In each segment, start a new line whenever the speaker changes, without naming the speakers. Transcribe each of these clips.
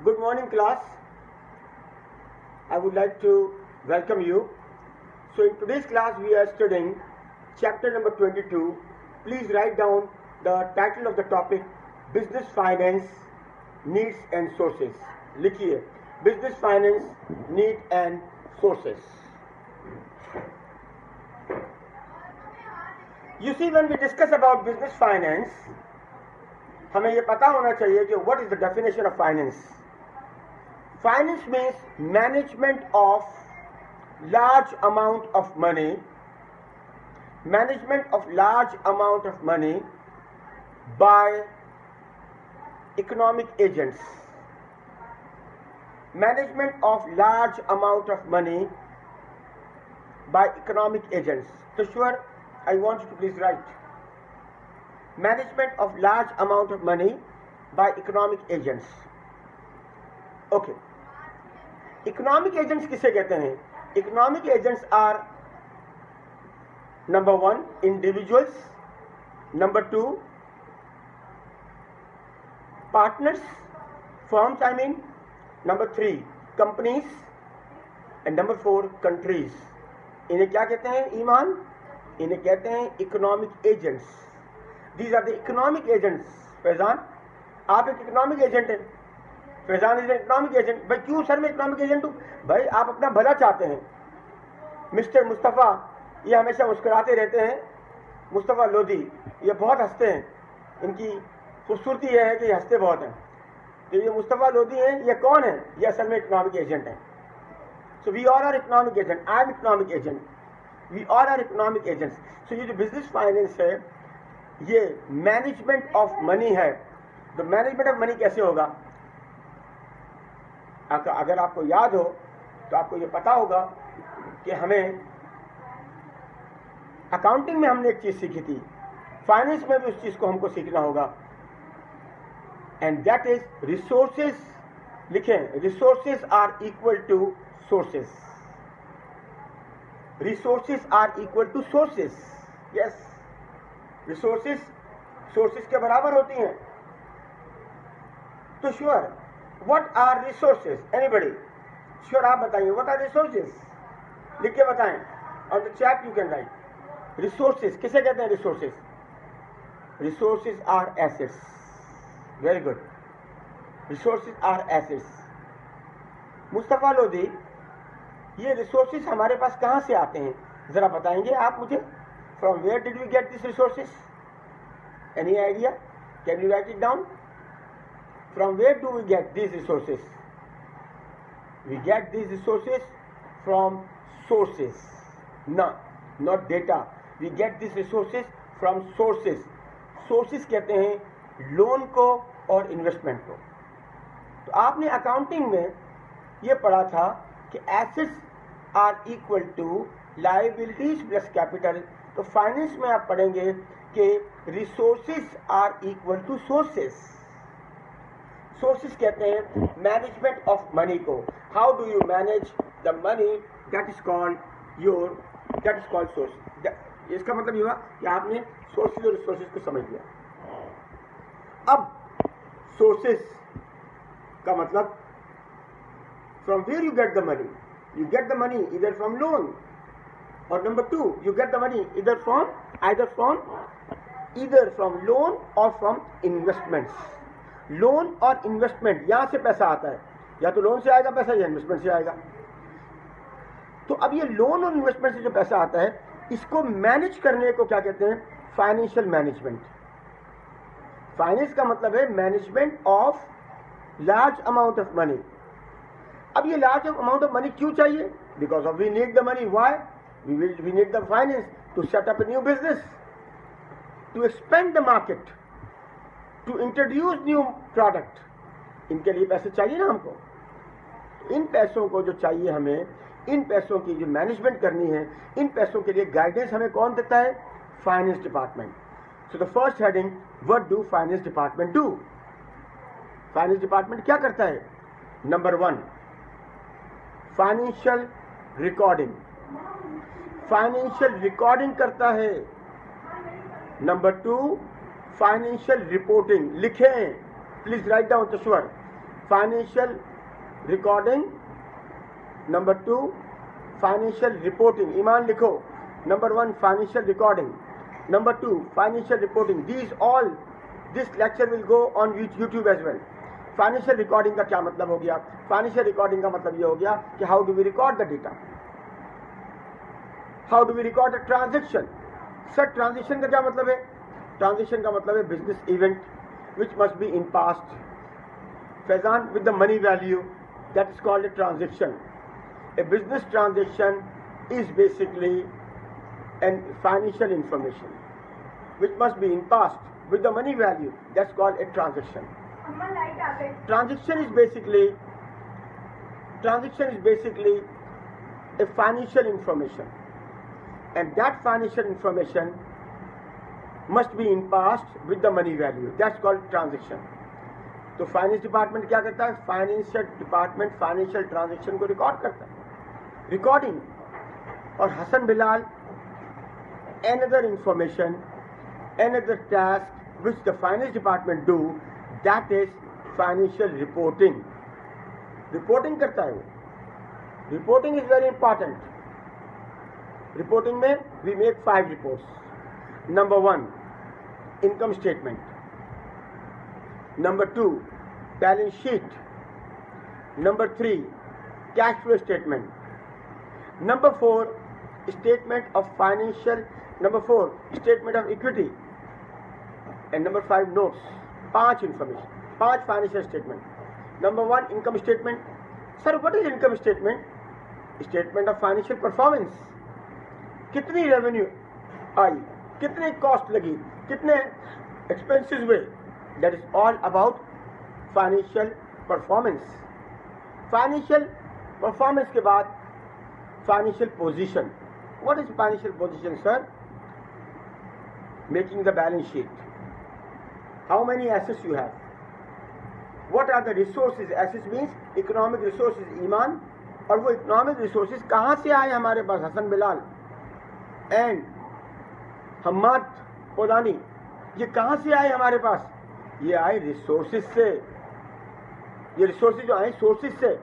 Good morning, class. I would like to welcome you. So in today's class we are studying chapter number 22. Please write down the title of the topic, Business Finance Needs and Sources. लिखिए, Business Finance Need and Sources. You see, when we discuss about business finance, हमें ये पता होना चाहिए कि what is the definition of finance. Finance means management of large amount of money, by economic agents. Management of large amount of money by economic agents. Tushwar, I want you to please write. Management of large amount of money by economic agents. Okay. Economic agents किसे कहते हैं? Economic agents are number 1 individuals, number 2 partners, firms I mean, number 3 companies and number 4 countries. इन्हें क्या कहते हैं ईमान? इन्हें कहते हैं economic agents. These are the economic agents. Faizan, आप एक इकोनॉमिक एजेंट हैं. Faizan is economic agent. भाई क्यों सर मैं इकोनॉमिक एजेंट हूँ? भाई आप अपना भला चाहते हैं. मिस्टर मुस्तफ़ा ये हमेशा मुस्कुराते रहते हैं. मुस्तफ़ा लोधी ये बहुत हंसते हैं. इनकी खूबसूरती यह है कि ये हंसते बहुत हैं. तो ये मुस्तफ़ा लोधी हैं. ये कौन है? ये असल में इकोनॉमिक एजेंट हैं. So we all are economic agent. I am economic agent. We all are economic agents. So ये जो बिजनेस फाइनेंस है ये मैनेजमेंट ऑफ मनी है. तो मैनेजमेंट ऑफ मनी कैसे होगा? अगर आपको याद हो तो आपको ये पता होगा कि हमें अकाउंटिंग में हमने एक चीज सीखी थी, फाइनेंस में भी उस चीज को हमको सीखना होगा. And that is resources. लिखें, resources are equal to sources. Resources are equal to sources. Yes, resources sources के बराबर होती हैं. तो sure, what are resources? Anybody? Sure आप बताइए, व्हाट आर रिसोर्सेज? लिख के बताएं. On the chat you can write. Resources किसे कहते हैं? Resources, resources are assets. Very good. Resources are assets. Mustafa Lodhi, ये रिसोर्सेज हमारे पास कहां से आते हैं जरा बताएंगे आप मुझे? From where did we get this resources? Any idea? Can you write it down? From where do we get these resources? We get these resources from sources. No, not data. We get these resources from sources. Sources कहते हैं loan को और investment को. तो आपने accounting में ये पढ़ा था कि assets are equal to liabilities plus capital. तो फाइनेंस में आप पढ़ेंगे कि resources are equal to sources. Sources कहते हैं मैनेजमेंट ऑफ मनी को. How do you manage the money? That is called source. इसका मतलब ये हुआ कि आपने सोर्सेज और रिसोर्सेज को समझ लिया. अब सोर्सेज का मतलब from where you get the money. You get the money इधर फ्रॉम लोन, और number 2 you get the money इधर फ्रॉम लोन और फ्रॉम इन्वेस्टमेंट्स. लोन और इन्वेस्टमेंट, यहां से पैसा आता है. या तो लोन से आएगा पैसा या इन्वेस्टमेंट से आएगा. तो अब ये लोन और इन्वेस्टमेंट से जो पैसा आता है इसको मैनेज करने को क्या कहते हैं? Financial management. फाइनेंस का मतलब है management of large amount of money. अब ये लार्ज अमाउंट ऑफ मनी क्यों चाहिए? Because of we need the money. Why? We need the finance to set up a new business, to expand the market, to introduce new product. इनके लिए पैसे चाहिए ना हमको. इन पैसों को जो चाहिए हमें, इन पैसों की जो मैनेजमेंट करनी है, इन पैसों के लिए गाइडेंस हमें कौन देता है? Finance department. So the first heading, what do finance department do? Finance department क्या करता है? Number 1 financial recording. Financial recording करता है. Number 2 financial reporting. लिखें, please write down Tasawar. Financial recording, number 2 financial reporting, Iman लिखो, number 1 financial recording, number 2 financial reporting. This lecture will go on YouTube as well. Financial recording का क्या मतलब हो गया? Financial recording का मतलब ये हो गया कि how do we record the data, how do we record the transaction. Sir transaction का क्या मतलब है? ट्रांजेक्शन का मतलब है business event which must be in past, Faizan, with the money value, that is called a transaction. A business transaction is basically an financial information which must be in past with the money value, that's called a transaction. Transaction is basically a financial information, and that financial information must be in past with the money value, that's called transaction. तो finance department क्या करता है? Financial department financial transaction को record करता है, recording. और Hasan Bilal another information, another task which the finance department do, that is financial reporting. Reporting करता है वो. Reporting is very important. Reporting में we make 5 reports. Number 1 income statement, number 2 balance sheet, number 3 cash flow statement, number 4 statement of financial, number 4 statement of equity, and number 5 notes. 5 information, 5 financial statement. Number 1 income statement. Sir, what is income statement? Statement of financial performance. कितनी revenue आई, कितने cost लगी, कितने expenses हुए, that is all about financial performance. Financial performance के बाद financial position. What is financial position, sir? Making the balance sheet. How many assets you have? What are the resources? Assets means economic resources, ईमान. और वो economic resources कहाँ से आए हमारे पास? Hasan Bilal and Hammad पोदानी, ये कहाँ से आए हमारे पास? ये आए रिसोर्सेज से. ये रिसोर्सेज जो आए सोर्सेज से.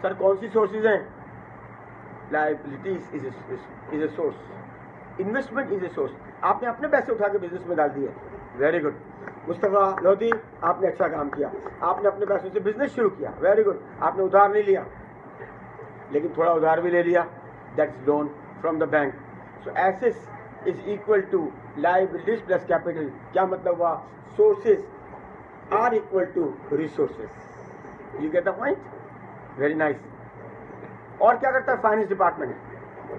सर कौन सी सोर्सेज हैं? Liabilities is a source, investment is a source. आपने अपने पैसे उठा के बिजनेस में डाल दिए, वेरी गुड. मुस्तफा लोधी, आपने अच्छा काम किया, आपने अपने पैसों से बिजनेस शुरू किया, वेरी गुड. आपने उधार नहीं लिया, लेकिन थोड़ा उधार भी ले लिया, that's loan from the bank. So assets is equal to liabilities plus capital. क्या मतलब हुआ? Sources are equal to resources. You get the point? Very nice. और क्या करता है finance department?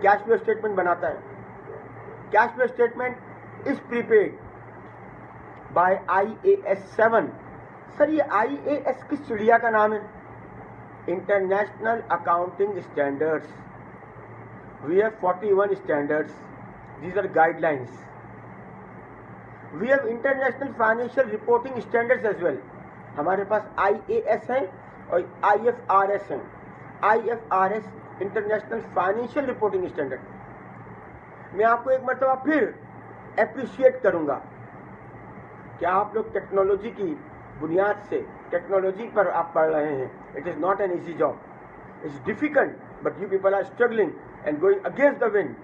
Cash flow statement बनाता है. Cash flow statement is prepaid by IAS 7. Sir ये IAS किस चिड़िया का नाम है? International accounting standards. We have 41 standards. These are guidelines. We have international financial reporting standards as well. हमारे पास IAS है और IFRS है. IFRS international financial reporting standard. मैं आपको एक मरतबा फिर अप्रिशिएट करूंगा कि आप लोग टेक्नोलॉजी की बुनियाद से, टेक्नोलॉजी पर आप पढ़ रहे हैं. It is not an easy job, it's difficult, but you people are struggling and going against the wind.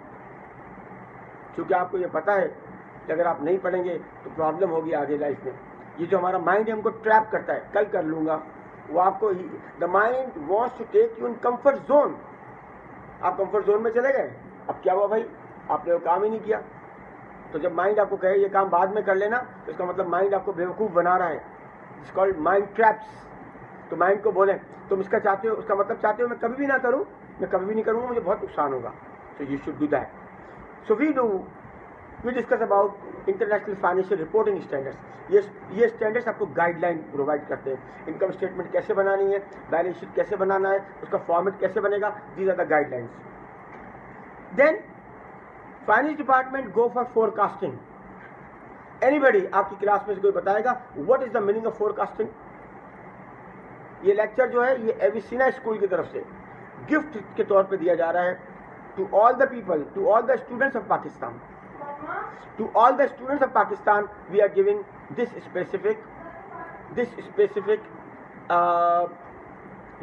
क्योंकि आपको ये पता है कि अगर आप नहीं पढ़ेंगे तो प्रॉब्लम होगी आगे लाइफ में. ये जो हमारा माइंड है हमको ट्रैप करता है, कल कर लूँगा, वो आपको, the mind wants to take you in comfort zone. आप कंफर्ट जोन में चले गए, अब क्या हुआ भाई? आपने वो काम ही नहीं किया. तो जब माइंड आपको कहे ये काम बाद में कर लेना, तो इसका मतलब माइंड आपको बेवकूफ़ बना रहा है. It's called mind traps. तो माइंड को बोले तुम इसका चाहते हो, उसका मतलब चाहते हो मैं कभी भी ना करूँ, मैं कभी भी नहीं करूँगा, मुझे बहुत नुकसान होगा. So you should do that. So we discuss about international financial reporting standards. ये स्टैंडर्ड्स आपको गाइडलाइन प्रोवाइड करते हैं. इनकम स्टेटमेंट कैसे बनानी है, बैलेंस शीट कैसे बनाना है, उसका फॉर्मेट कैसे बनेगा, these are the guidelines. Then finance department go for forecasting. Anybody आपकी क्लास में से कोई बताएगा what is the meaning of forecasting? ये लेक्चर जो है ये एविसिना स्कूल की तरफ से गिफ्ट के तौर पे दिया जा रहा है to all the people, to all the students of Pakistan. To all the students of Pakistan, we are giving this specific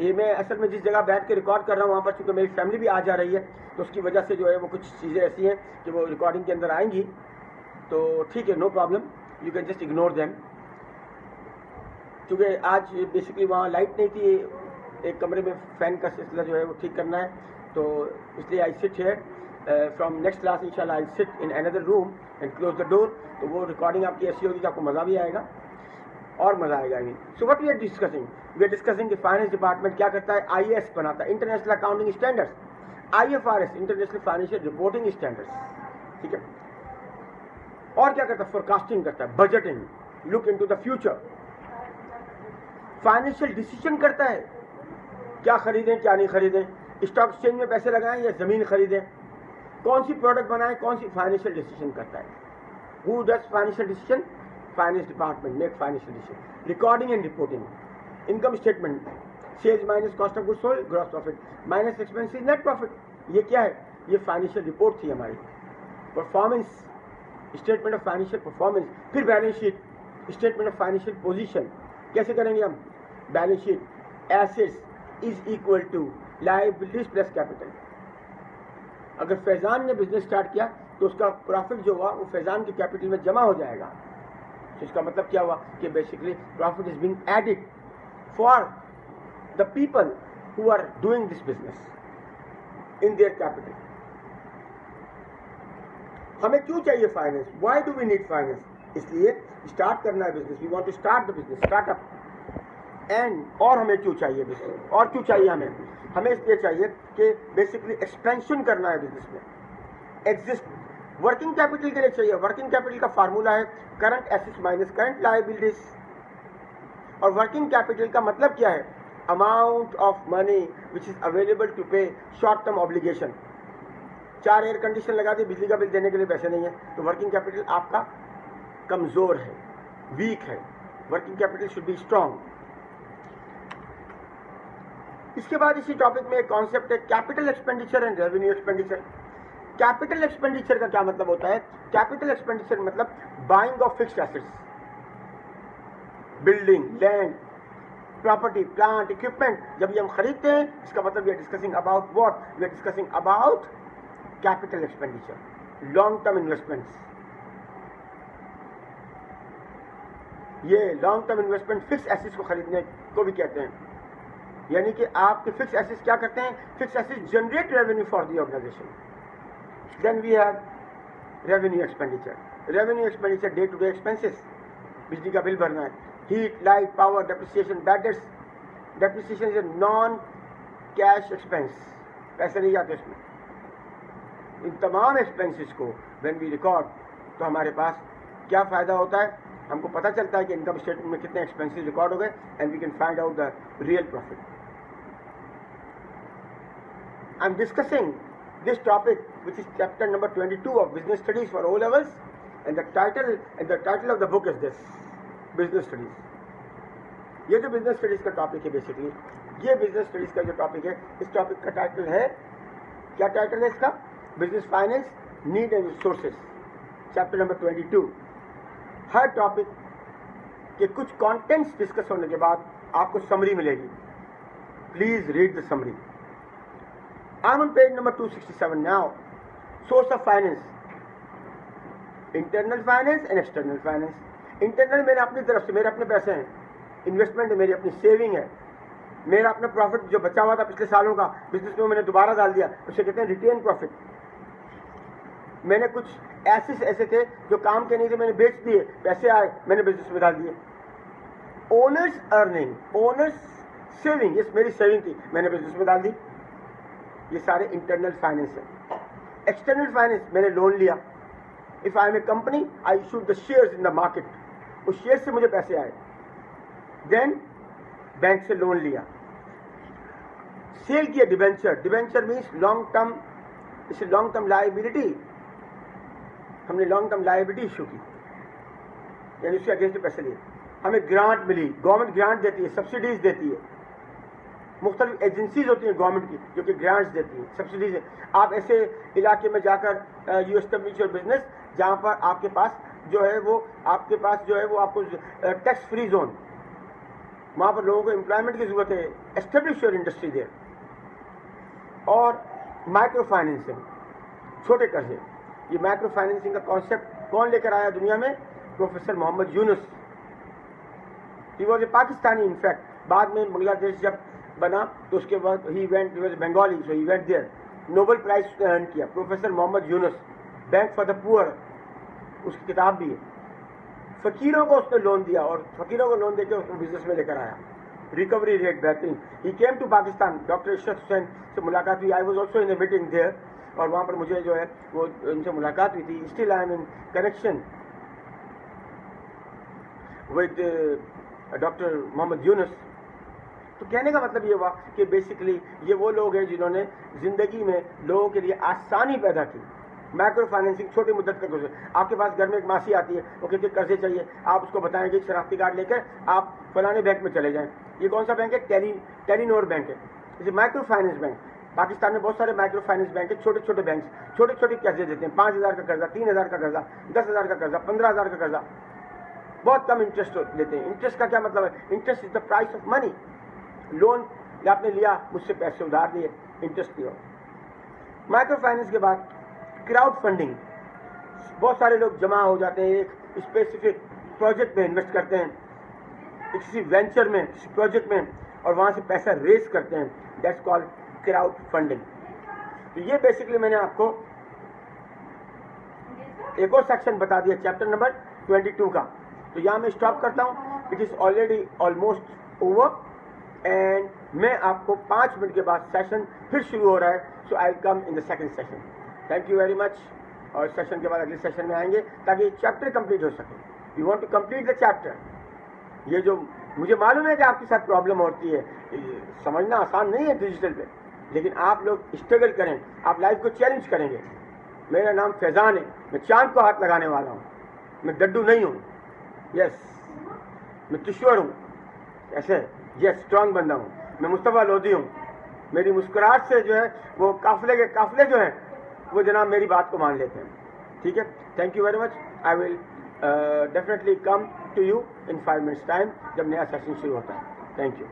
ये मैं असल में जिस जगह बैठ के रिकॉर्ड कर रहा हूँ वहाँ पर चूँकि मेरी फैमिली भी आ जा रही है, तो उसकी वजह से जो है वो कुछ चीज़ें ऐसी हैं कि वो रिकॉर्डिंग के अंदर आएंगी, तो ठीक है, no problem, you can just ignore them. क्योंकि आज बेसिकली वहाँ लाइट नहीं थी, एक कमरे में फ़ैन का सिलसिला जो है वो ठीक करना है, तो इसलिए I sit here. From next class इंशाल्लाह I sit in another room and close the door, तो वो रिकॉर्डिंग आपकी ऐसी होगी कि आपको मज़ा भी आएगा और मज़ा आएगा। I mean, so what we are discussing, we are discussing कि फाइनेंस डिपार्टमेंट क्या करता है, IAS बनाता है, international accounting standards, IFRS international financial reporting standards, ठीक है। और क्या करता है, फोरकास्टिंग करता है, budgeting, look into the future, financial decision करता है, क्या खरीदें क्या नहीं खरीदें, स्टॉक एक्सचेंज में पैसे लगाएं या ज़मीन खरीदें, कौन सी प्रोडक्ट बनाएं, कौन सी फाइनेंशियल डिसीजन करता है। Who does financial decision, finance department make financial decision. Recording and reporting, income statement, sales minus cost of goods sold, gross profit minus expenses net profit, ये क्या है, ये फाइनेंशियल रिपोर्ट थी हमारी। Performance, statement of financial performance, फिर balance sheet, statement of financial position, कैसे करेंगे हम, balance sheet, assets is equal to liabilities plus capital. अगर फैजान ने बिजनेस स्टार्ट किया तो उसका प्रॉफिट जो हुआ वो फैजान के कैपिटल में जमा हो जाएगा, तो इसका मतलब क्या हुआ कि basically profit is being added for the people who are doing this business in their capital. हमें क्यों चाहिए finance, why do we need finance, इसलिए स्टार्ट करना है business, we want to start the business, startup and. और हमें क्यों चाहिए बिजनेस, और क्यों चाहिए हमें इसलिए चाहिए कि बेसिकली एक्सपेंशन करना है बिजनेस में, एग्जिस्ट। वर्किंग कैपिटल के लिए चाहिए, वर्किंग कैपिटल का फार्मूला है current assets minus current liabilities, और वर्किंग कैपिटल का मतलब क्या है, amount of money which is available to pay short term obligation. 4 air condition लगा दी, बिजली का बिल देने के लिए पैसे नहीं है, तो वर्किंग कैपिटल आपका कमजोर है, वीक है, working capital should be strong. इसके बाद इसी टॉपिक में एक कॉन्सेप्ट है capital expenditure and revenue expenditure. Capital expenditure का क्या मतलब होता है, कैपिटल एक्सपेंडिचर मतलब buying of fixed assets, building, land, property, plant, equipment. जब ये हम खरीदते हैं इसका मतलब we are discussing about what, we are discussing about capital expenditure, long term investments. ये long term investment fix assets को खरीदने को भी कहते हैं, यानी कि आपके फिक्स एसेट्स क्या करते हैं, fix assets generate revenue for the organisation. Then we have revenue expenditure, revenue expenditure day to day expenses, बिजली का बिल भरना है, heat, light, power, depreciation, bad debts. Depreciation is a non cash expense, पैसे नहीं जाते उसमें। इन तमाम expenses को व्हेन वी रिकॉर्ड तो हमारे पास क्या फ़ायदा होता है, हमको पता चलता है कि इनकम स्टेटमेंट में कितने एक्सपेंसेस रिकॉर्ड हो गए and we can find out the real profit. I am discussing this topic which is chapter number 22 of business studies for O levels, and the title of the book is this, business studies। ये जो business studies का topic है, basically ये business studies का जो topic है, इस topic का टाइटल है, क्या टाइटल है इसका, business finance need and resources, chapter number 22। Her topic के कुछ कंटेंट्स डिस्कस होने के बाद आपको समरी मिलेगी, please read the summary. I'm on page number 267 now. Source of finance, internal finance and external finance. Internal मेरे अपनी तरफ से, मेरे अपने पैसे हैं, इन्वेस्टमेंट है, मेरी अपनी सेविंग है, मेरा अपना प्रॉफिट जो बचा हुआ था पिछले सालों का बिजनेस में मैंने दोबारा डाल दिया, उसे कहते हैं रिटेन प्रॉफिट। मैंने कुछ ऐसे थे जो काम के नहीं थे, मैंने बेच दिए, पैसे आए, मैंने बिजनेस में डाल दिए। ओनर्स अर्निंग, ओनर्स सेविंग, ये मेरी सेविंग थी, मैंने बिजनेस में डाल दी। ये सारे इंटरनल फाइनेंस है। एक्सटर्नल फाइनेंस, मैंने लोन लिया, if I am a company I issued the shares in the market, उस शेयर से मुझे पैसे आए, देन बैंक से लोन लिया, सेल किया debenture, debenture means long term, इसे लॉन्ग टर्म लायबिलिटी, हमने लॉन्ग टर्म लायबिलिटी इशू की, यानी उसके अगेंस्ट पैसे लिए। हमें ग्रांट मिली, गवर्नमेंट ग्रांट देती है, सब्सिडीज देती है, मुख्तलिफ एजेंसीज होती हैं गवर्नमेंट की जो कि ग्रांट्स देती हैं, सब्सिडीज है। आप ऐसे इलाके में जाकर यू एस्टेब्लिश योर बिजनेस जहाँ पर आपके पास जो है वो आपको टैक्स फ्री जोन, वहाँ पर लोगों को एम्प्लॉयमेंट की ज़रूरत है, एस्टेब्लिश योर इंडस्ट्री देयर। और माइक्रो फाइनेंसिंग, छोटे कर्जे, ये माइक्रो फाइनेंसिंग का कॉन्सेप्ट कौन लेकर आया दुनिया में? Professor Mohammad Yunus. He was a Pakistani in fact, बाद में बांग्लादेश जब बना तो उसके बाद he was Bengali, so he went there, Nobel prize उसने अर्न किया। Professor Mohammad Yunus, bank for the poor उसकी किताब भी है। फ़कीरों को उसने लोन दिया और फ़कीरों को लोन देकर उसको बिजनेस में लेकर आया, रिकवरी रेट बेहतरीन। He came to Pakistan, doctor Ishrat Hussain से मुलाकात हुई, I was also in a meeting there, और वहाँ पर मुझे जो है वो उनसे मुलाकात हुई थी। Still I am in connection with doctor Mohammad Yunus. तो कहने का मतलब ये हुआ कि बेसिकली ये वो लोग हैं जिन्होंने ज़िंदगी में लोगों के लिए आसानी पैदा की। माइक्रो फाइनेंसिंग, छोटी मुद्दत का कर्जे। आपके पास घर में एक मासी आती है, वो कहती है कर्जे चाहिए, आप उसको बताएंगे शनाख्ती कार्ड लेकर आप फलाने बैंक में चले जाएं। ये कौन सा बैंक है? टेलीनोर बैंक है। जैसे माइक्रो फाइनेंस बैंक, पाकिस्तान में बहुत सारे माइक्रो फाइनेंस बैंक है, छोटे छोटे बैंक, छोटे छोटे कर्जे देते हैं। 5,000 का कर्जा, 3,000 का कर्जा, 10,000 का कर्जा, 15,000 का कर्जा, बहुत कम इंटरेस्ट लेते हैं। इंटरेस्ट का क्या मतलब है? Interest is the price of money. Loan आपने लिया, मुझसे पैसे उधार लिए, इंटरेस्ट दिया। माइक्रो फाइनेंस के बाद क्राउड फंडिंग, बहुत सारे लोग जमा हो जाते हैं, एक स्पेसिफिक प्रोजेक्ट में इन्वेस्ट करते हैं, किसी वेंचर में, किसी प्रोजेक्ट में, और वहाँ से पैसा रेज करते हैं, दैट्स कॉल्ड क्राउड फंडिंग। तो ये बेसिकली मैंने आपको एक और सेक्शन बता दिया, चैप्टर नंबर 22 का। तो यहाँ मैं स्टॉप करता हूँ, it is already almost over, and मैं आपको 5 मिनट के बाद सेशन फिर शुरू हो रहा है, so I come in the second session. Thank you very much. और सेशन के बाद अगले सेशन में आएंगे ताकि चैप्टर कंप्लीट हो सके। You want to complete the chapter. ये जो मुझे मालूम है कि आपके साथ प्रॉब्लम होती है, समझना आसान नहीं है डिजिटल पे, लेकिन आप लोग स्ट्रगल करें, आप लाइफ को चैलेंज करेंगे। मेरा नाम फैज़ान है, मैं चांद को हाथ लगाने वाला हूँ, मैं डड्डू नहीं हूँ। यस, मैं किशोर हूँ, ऐसे यस स्ट्रांग बंदा हूँ। मैं मुस्तफ़ा लोधी हूँ। मेरी मुस्कुराहट से जो है वो काफिले जो हैं वो जनाब मेरी बात को मान लेते हैं। ठीक है, thank you very much. I will definitely come to you in 5 minutes time, जब नया सेशन शुरू होता है। Thank you.